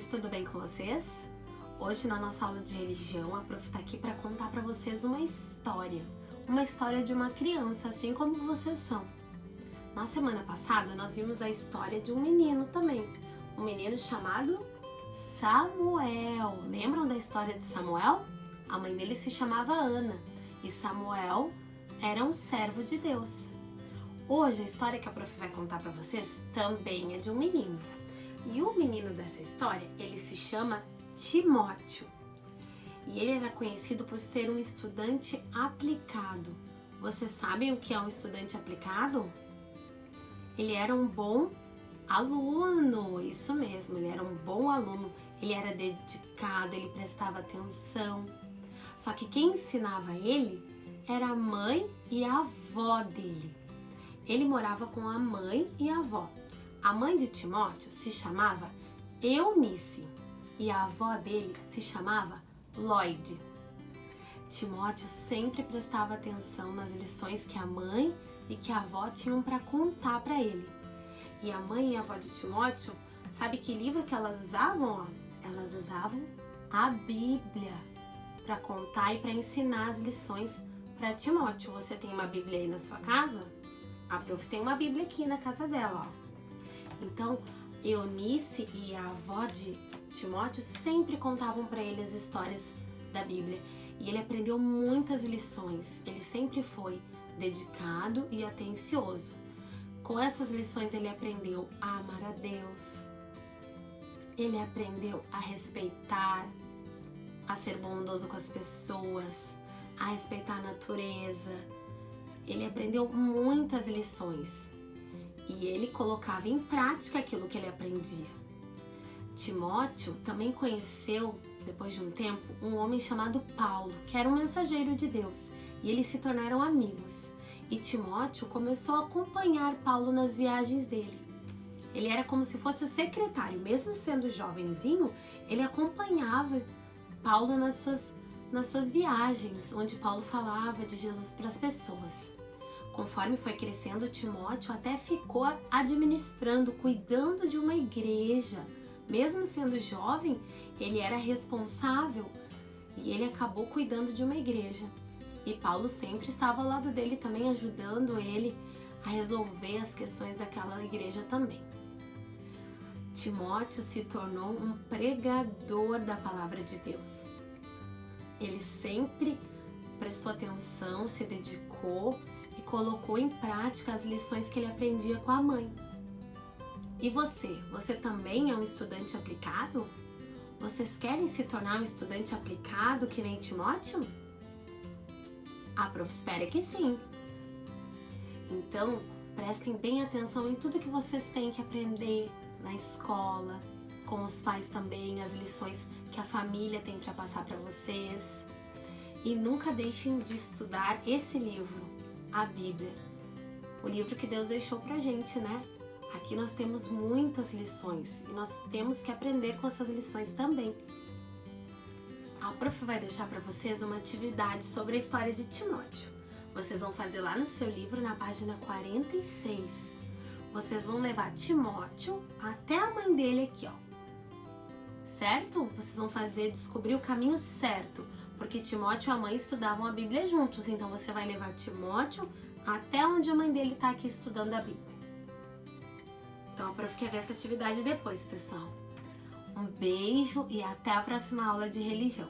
amores, tudo bem com vocês? Hoje na nossa aula de religião, a Prof está aqui para contar para vocês uma história de uma criança, assim como vocês são. Na semana passada, nós vimos a história de um menino também, um menino chamado Samuel. Lembram da história de Samuel? A mãe dele se chamava Ana e Samuel era um servo de Deus. Hoje a história que a Prof vai contar para vocês também é de um menino. E o menino dessa história, ele se chama Timóteo. E ele era conhecido por ser um estudante aplicado. Vocês sabem o que é um estudante aplicado? Ele era um bom aluno, isso mesmo, ele era um bom aluno. Ele era dedicado, ele prestava atenção. Só que quem ensinava ele era a mãe e a avó dele. Ele morava com a mãe e a avó. A mãe de Timóteo se chamava Eunice e a avó dele se chamava Lloyd. Timóteo sempre prestava atenção nas lições que a mãe e que a avó tinham para contar para ele. E a mãe e a avó de Timóteo, sabe que livro que elas usavam? Elas usavam a Bíblia para contar e para ensinar as lições para Timóteo. Você tem uma Bíblia aí na sua casa? A Prof tem uma Bíblia aqui na casa dela, ó. Então, Eunice e a avó de Timóteo sempre contavam para ele as histórias da Bíblia. E ele aprendeu muitas lições. Ele sempre foi dedicado e atencioso. Com essas lições ele aprendeu a amar a Deus. Ele aprendeu a respeitar, a ser bondoso com as pessoas, a respeitar a natureza. Ele aprendeu muitas lições. E ele colocava em prática aquilo que ele aprendia. Timóteo também conheceu, depois de um tempo, um homem chamado Paulo, que era um mensageiro de Deus, e eles se tornaram amigos. E Timóteo começou a acompanhar Paulo nas viagens dele. Ele era como se fosse o secretário, mesmo sendo jovenzinho, ele acompanhava Paulo nas suas viagens, onde Paulo falava de Jesus para as pessoas. Conforme foi crescendo, Timóteo até ficou administrando, cuidando de uma igreja. Mesmo sendo jovem, ele era responsável e ele acabou cuidando de uma igreja. E Paulo sempre estava ao lado dele também, ajudando ele a resolver as questões daquela igreja também. Timóteo se tornou um pregador da palavra de Deus. Ele sempre prestou atenção, se dedicou e colocou em prática as lições que ele aprendia com a mãe. E você também é um estudante aplicado? Vocês querem se tornar um estudante aplicado que nem Timóteo? A Prof espera que sim. Então, prestem bem atenção em tudo que vocês têm que aprender na escola, com os pais também, as lições que a família tem para passar para vocês. E nunca deixem de estudar esse livro, a Bíblia, o livro que Deus deixou pra gente, né? Aqui nós temos muitas lições e nós temos que aprender com essas lições também. A Prof vai deixar para vocês uma atividade sobre a história de Timóteo. Vocês vão fazer lá no seu livro, na página 46. Vocês vão levar Timóteo até a mãe dele aqui, ó. Certo? Vocês vão descobrir o caminho certo. Porque Timóteo e a mãe estudavam a Bíblia juntos, então você vai levar Timóteo até onde a mãe dele está aqui estudando a Bíblia. Então a Prof quer ver essa atividade depois, pessoal. Um beijo e até a próxima aula de religião.